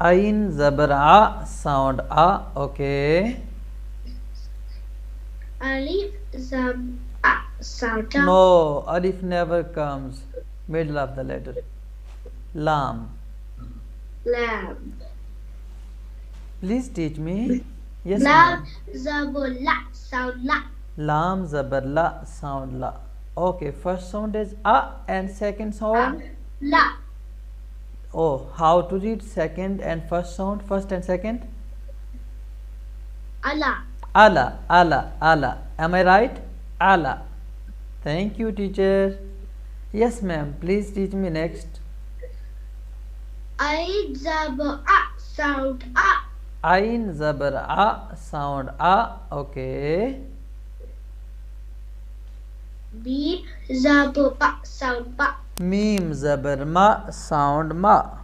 Ain Zabar A, sound A. Okay. Alif Zabar A, sound A. No, alif never comes middle of the letter. Lam. Lam. Please teach me. Yes, Lam ma'am. Zabar La, sound La. Lam Zabar La, sound La. Okay, first sound is A and second sound? La. Oh, how to read second and first sound, first and second? Ala. Ala, ala, ala. Am I right? Ala. Thank you, teacher. Yes, ma'am. Please teach me next. Ain Zabar A, sound A. Ain Zabar A, sound A. Okay. Mim Zabar Ba, sound Ba. Mim Zabar Ma, sound Ma.